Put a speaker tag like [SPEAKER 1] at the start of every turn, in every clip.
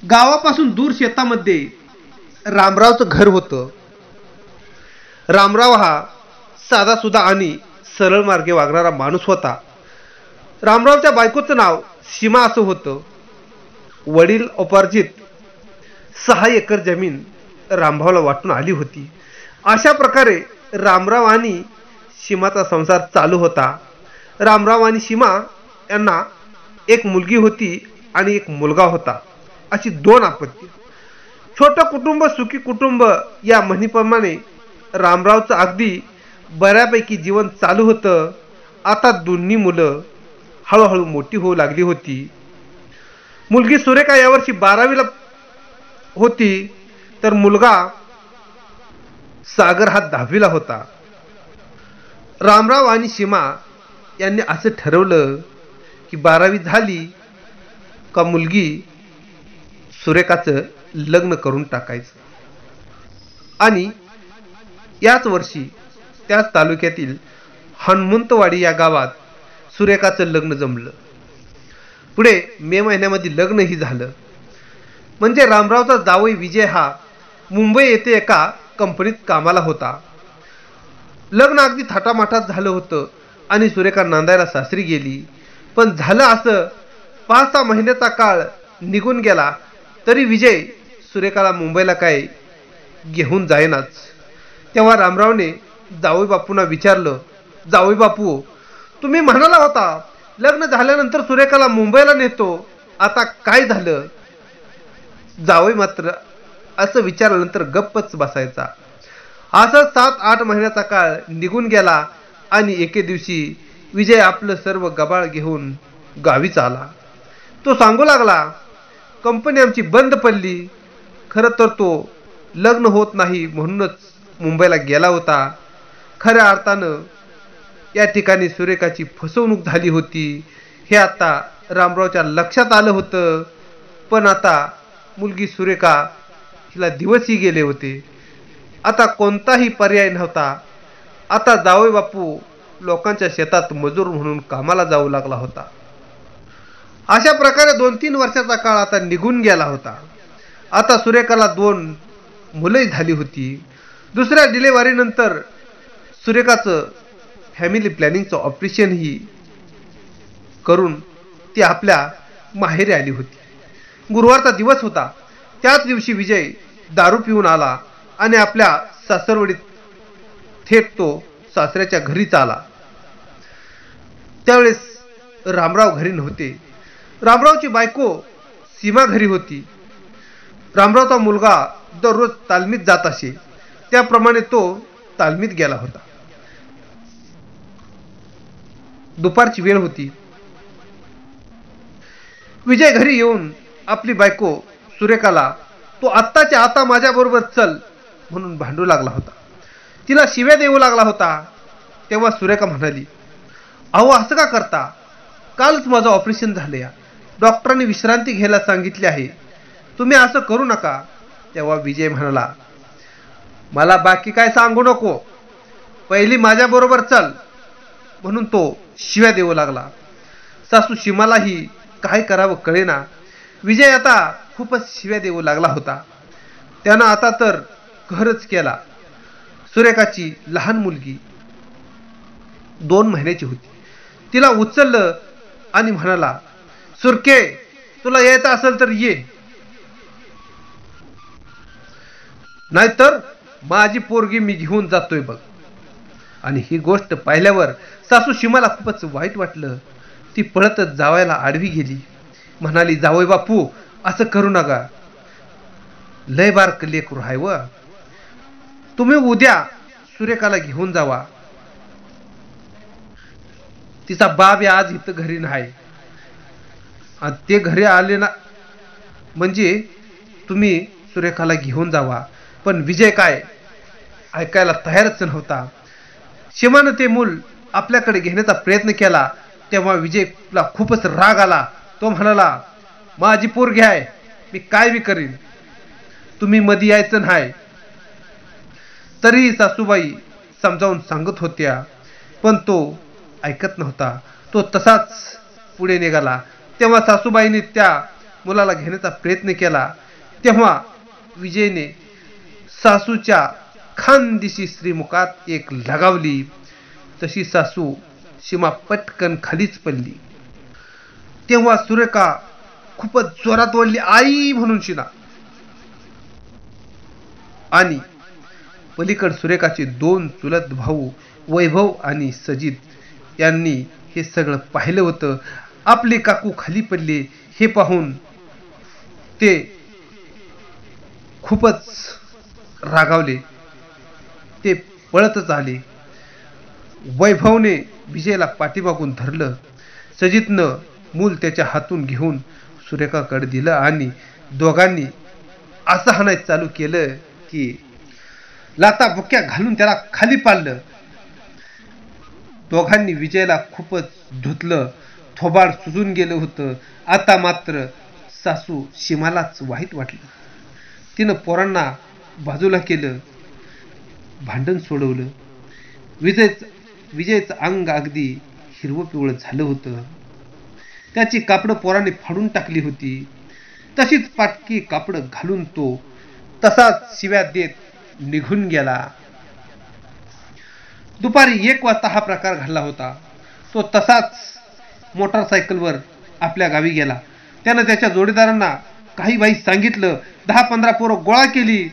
[SPEAKER 1] गावापासून दूर शेतामध्ये रामरावचं घर होतं. रामराव हा साधासुधा आणि सरळ मार्गे वागणारा माणूस होता. रामरावच्या बायकोचं नाव सीमा असं होतं. वडील उपार्जित 6 एकर जमीन रामभाऊला वाटून आली होती. अशा प्रकारे रामराव आणि सीमाचा संसार चालू होता. रामराव आणि सीमा यांना एक मुलगी होती आणि एक मुलगा होता. अशी 2 अपत्ये. छोटं कुटुंब सुखी कुटुंब या म्हणीप्रमाणे रामरावचं अगदी बऱ्यापैकी जीवन चालू होतं. आता दोन्ही मुलं हळूहळू मोठी होऊ लागली होती. मुलगी सुरेखा यावर्षी 12वीला होती, तर मुलगा सागर हा 10वीला होता. रामराव आणि सीमा यांनी असं ठरवलं की 12वी झाली का मुलगी सुरेखाचं लग्न करून टाकायचं. आणि याच वर्षी त्याच तालुक्यातील हनुमंतवाडी या गावात सुरेखाचं लग्न जमलं. पुढे मे महिन्यामध्ये लग्नही झालं. म्हणजे रामरावचा जावई विजय हा मुंबई येथे एका कंपनीत कामाला होता. लग्न अगदी थाटामाटात झालं होतं आणि सुरेखा नांदायला सासरी गेली. पण झालं असं 5-6 महिन्याचा काळ निघून गेला तरी विजय सुरेखाला मुंबईला काय घेऊन जाईनाच. तेव्हा रामरावने जावई बापूंना विचारलं, जावई बापू, तुम्ही म्हणाला होता लग्न झाल्यानंतर सुरेखाला मुंबईला नेतो, आता काय झालं? जावई मात्र असं विचारल्यानंतर गप्पच बसायचा. असं 7-8 महिन्याचा काळ निघून गेला आणि एके दिवशी विजय आपलं सर्व गबाळ घेऊन गावीच आला. तो सांगू लागला, कंपनी आमची बंद पडली. खरं तर तो लग्न होत नाही म्हणूनच मुंबईला गेला होता. खऱ्या अर्थानं या ठिकाणी सुरेखाची फसवणूक झाली होती हे आता रामरावच्या लक्षात आलं होतं. पण आता मुलगी सुरेखा हिला दिवसही गेले होते. आता कोणताही पर्याय नव्हता. आता जावई बापू लोकांच्या शेतात मजूर म्हणून कामाला जाऊ लागला होता. अशा प्रकारे 2-3 वर्षाचा काळ आता निघून गेला होता. आता सुरेखाला 2 मुलंही झाली होती. दुसऱ्या डिलिव्हरीनंतर सुरेखाचं फॅमिली प्लॅनिंगचं ऑपरेशनही करून ती आपल्या माहेरी आली होती. गुरुवारचा दिवस होता. त्याच दिवशी विजय दारू पिऊन आला आणि आपल्या सासरवडीत थेट तो सासऱ्याच्या घरीच आला. त्यावेळेस रामराव घरी नव्हते. रामरावची बायको सीमा घरी होती. रामरावचा मुलगा दररोज तालमीत जात असे, त्याप्रमाणे तो तालमीत गेला होता. दुपारची वेळ होती. विजय घरी येऊन आपली बायको सुरेखाला तो आत्ताच्या आता माझ्याबरोबर चल म्हणून भांडू लागला होता. तिला शिव्या देऊ लागला होता. तेव्हा सुरेखा म्हणाली, अहो असं का करता? कालच माझं ऑपरेशन झालं. डॉक्टरांनी विश्रांती घ्यायला सांगितले आहे. तुम्ही असं करू नका. तेव्हा विजय म्हणाला, मला बाकी काय सांगू नको, पहिली माझ्याबरोबर चल म्हणून तो शिव्या देऊ लागला. सासू सीमालाही काय करावं कळेना. विजय आता खूपच शिव्या देऊ लागला होता. त्यानं आता तर कहरच केला. सुरेखाची लहान मुलगी 2 महिन्याची होती. तिला उचललं आणि म्हणाला, सुरके, तुला यायचं असेल तर ये, नाहीतर माझी पोरगी मी घेऊन जातोय बघ. आणि ही गोष्ट पाहिल्यावर सासू सीमाला खूपच वाईट वाटलं. ती पळतच जावायला आडवी गेली. म्हणाली, जावई बापू असं करू नका, लय बारक लेकरू आहे व. तुम्ही उद्या सुरेखाला घेऊन जावा. तिचा बाप आज इथं घरी नाही. ते घरी आले ना म्हणजे तुम्ही सुरेखाला घेऊन जावा. पण विजय काय ऐकायला तयारच नव्हता. सीमानं ते मूल आपल्याकडे घेण्याचा प्रयत्न केला. तेव्हा विजयला खूपच राग आला. तो म्हणाला, माझी पोरगी आहे, मी काय बी करीन, तुम्ही मध्ये यायचं नाही. तरीही सासूबाई समजावून सांगत होत्या, पण तो ऐकत नव्हता. तो तसाच पुढे निघाला. तेव्हा सासूबाईंनी त्या मुलाला घेण्याचा प्रयत्न केला तेव्हा विजयने सासूच्या खानदिशी श्रीमुखात एक लगावली. तशी सासू सीमा पटकन खालीच पडली. तेव्हा सुरेखा खूपच जोरात ओरडली, आई म्हणून शिना. आणि पलीकड सुरेखाचे 2 चुलत भाऊ वैभव आणि सजित यांनी हे सगळं पाहिलं होतं. आपले काकू खाली पडले हे पाहून ते खूपच रागावले. ते पळतच आले. वैभवने विजयला पाठीमागून धरलं. सजितनं मूल त्याच्या हातून घेऊन सुरेखाकडे दिलं आणि दोघांनी असं हाणायचं चालू केलं की लाता बुक्या घालून त्याला खाली पाडलं. दोघांनी विजयला खूपच धुतलं. थोबाड सुजून गेलं होतं. आता मात्र सासू सीमालाच वाईट वाटलं. तिनं पोरांना बाजूला केलं. भांडण सोडवलं. विजयचं अंग अगदी हिरवं पिवळं झालं होतं. त्याची कापडं पोरांनी फाडून टाकली होती. तशीच पाटकी कापडं घालून तो तसाच शिव्या देत निघून गेला. दुपारी 1 वाजता हा प्रकार घडला होता. तो तसाच मोटारसायकलवर आपल्या गावी गेला. त्यानं त्याच्या जोडीदारांना काही बाई सांगितलं. 10-15 पोरं गोळा केली.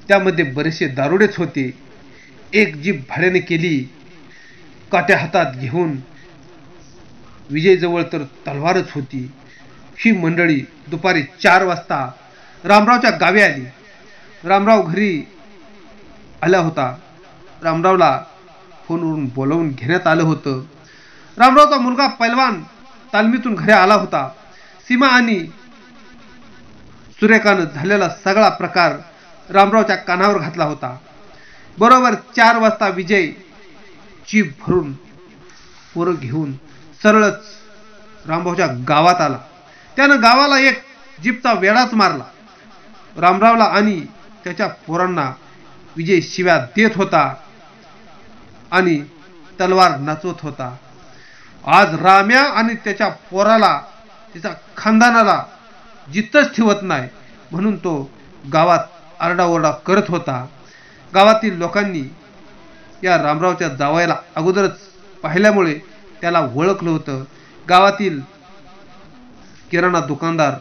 [SPEAKER 1] त्यामध्ये बरेचसे दारुडेच होते. एक जीप भाड्याने केली. काट्या हातात घेऊन विजयजवळ तर तलवारच होती. ही मंडळी दुपारी 4 वाजता रामरावच्या गावी आली. रामराव घरी आला होता. रामरावला फोनवरून बोलावून घेण्यात आलं होतं. रामरावचा मुलगा पैलवान तालमीतून घरी आला होता. सीमा आणि सुरेखानं झालेला सगळा प्रकार रामरावच्या कानावर घातला होता. बरोबर 4 वाजता विजय जीप भरून पोरं घेऊन सरळच रामभाऊच्या गावात आला. त्यानं गावाला एक जीपचा वेढाच मारला. रामरावला आणि त्याच्या पोरांना विजय शिव्या देत होता आणि तलवार नाचवत होता. आज राम्या आणि त्याच्या पोराला, त्याच्या खानदानाला जितच ठेवत नाही म्हणून तो गावात आरडाओरडा करत होता. गावातील लोकांनी या रामरावच्या जावयाला अगोदरच पाहिल्यामुळे त्याला ओळखलं होतं. गावातील किराणा दुकानदार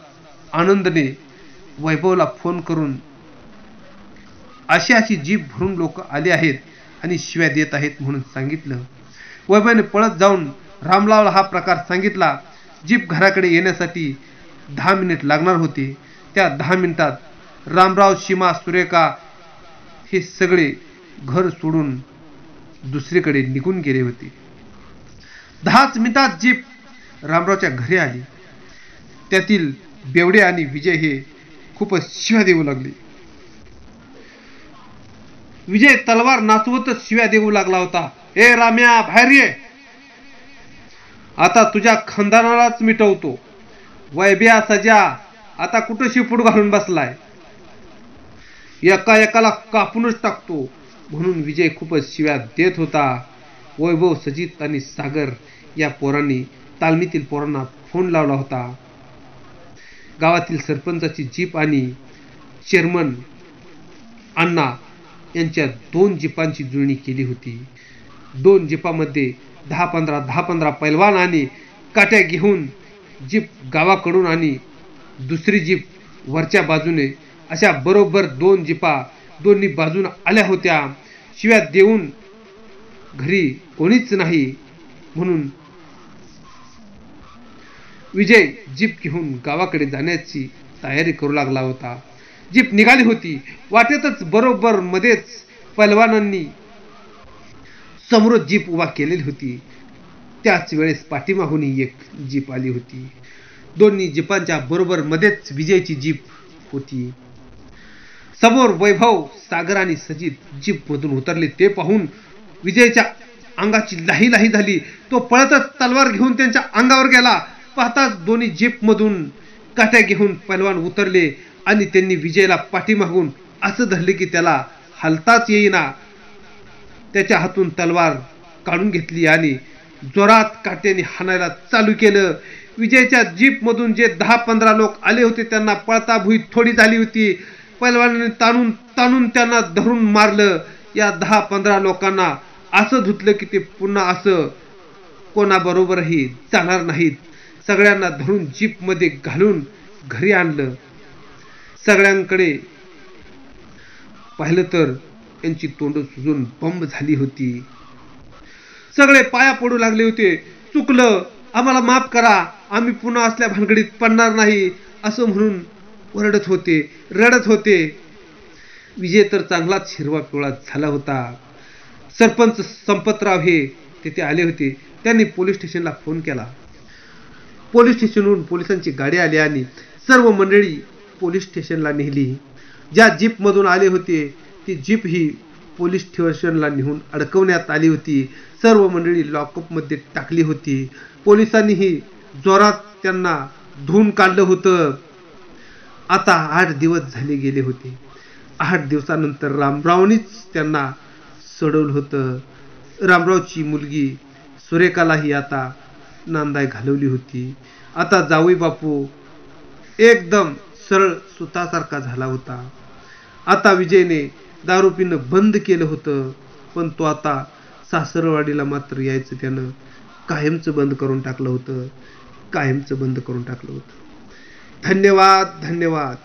[SPEAKER 1] आनंदने वैभवला फोन करून अशी जीप भरून लोक आले आहेत आणि शिव्या देत आहेत म्हणून सांगितलं. वैभवने पळत जाऊन रामरावला हा प्रकार सांगितला. जीप घराकडे येण्यासाठी 10 मिनिट लागणार होते. त्या 10 मिनिटात रामराव, सीमा, सुरेखा हे सगळे घर सोडून दुसरीकडे निघून गेले होते. 10 मिनिटात जीप रामरावच्या घरी आली. त्यातील बेवडे आणि विजय हे खूपच शिव्या देऊ लागले. विजय तलवार नाचवतच शिव्या देऊ लागला होता. ए राम्या, बाहेर ये, आता तुझ्या खानदानालाच मिटवतो. वैभ्या, सजा आता कुठं शिपूट घालून बसलाय, एका एकाला कापूनच टाकतो म्हणून विजय खूपच शिव्या देत होता. वैभव, सजित आणि सागर या पोरांनी तालमीतील पोरांना फोन लावला होता. गावातील सरपंचाची जीप आणि चेअरमन अण्णा यांच्या 2 जीपांची जुळणी केली होती. 2 जीपामध्ये 10-15 पैलवान आणि काट्या घेऊन जीप गावाकडून आणि दुसरी जीप वरच्या बाजूने अशा बरोबर 2 जीपा दोन्ही बाजून आल्या होत्या. शिव्या देऊन घरी कोणीच नाही म्हणून विजय जीप घेऊन गावाकडे जाण्याची तयारी करू लागला होता. जीप निघाली होती. वाटेतच बरोबर मध्येच पैलवानांनी समोर जीप उभा केलेली होती. त्याच वेळेस पाठीमागूनही एक जीप आली होती. दोन्ही जीपांच्या बरोबर मध्येच विजयची जीप होती. समोर वैभव, सागर आणि सजित जीप मधून उतरले. ते पाहून विजयच्या अंगाची लाही लाही झाली. तो पळतच तलवार घेऊन त्यांच्या अंगावर गेला. पाहताच दोन्ही जीप मधून काट्या घेऊन पैलवान उतरले आणि त्यांनी विजयला पाठीमागून असं धरले की त्याला हलताच येईना. त्याच्या हातून तलवार काढून घेतली आणि जोरात काट्याने हाणायला चालू केलं. विजयच्या जीपमधून जे 10-15 लोक आले होते त्यांना पळता भुई थोडी झाली होती. पैलवानाने ताणून ताणून त्यांना धरून मारलं. या 10-15 लोकांना असं धुतलं की ते पुन्हा असं कोणाबरोबरही जाणार नाहीत. सगळ्यांना धरून जीपमध्ये घालून घरी आणलं. सगळ्यांकडे पाहिलं तर यांची तोंड सुजून बंब झाली होती. सगळे पाया पडू लागले होते. चुकलं, आम्हाला माफ करा, आम्ही पुन्हा असल्या भानगडीत पडणार नाही असं म्हणून ओरडत होते, रडत होते. विजय तर चांगलाच हिरवा पिवळा झाला होता. सरपंच संपतराव हे तिथे आले होते. त्यांनी पोलीस स्टेशनला फोन केला. पोलीस स्टेशनवरून पोलिसांची गाडी आली आणि सर्व मंडळी पोलीस स्टेशनला नेली. ज्या जीपमधून आले होते ती जीप ही पोलीस स्टेशनला नेऊन अडकवण्यात आली होती. सर्व मंडळी लॉकअपमध्ये टाकली होती. पोलिसांनीही जोरात त्यांना धुवून काढलं होतं. आता 8 दिवस झाले गेले होते. 8 दिवसानंतर रामरावनीच त्यांना सोडवलं होतं. रामरावची मुलगी सुरेखालाही आता नांदाय घालवली होती. आता जावई बापू एकदम सरळ सुतासारखा झाला होता. आता विजयने दारू पिणं बंद केलं होतं. पण तो आता सासरवाडीला मात्र यायचं त्यानं कायमचं बंद करून टाकलं होतं. धन्यवाद.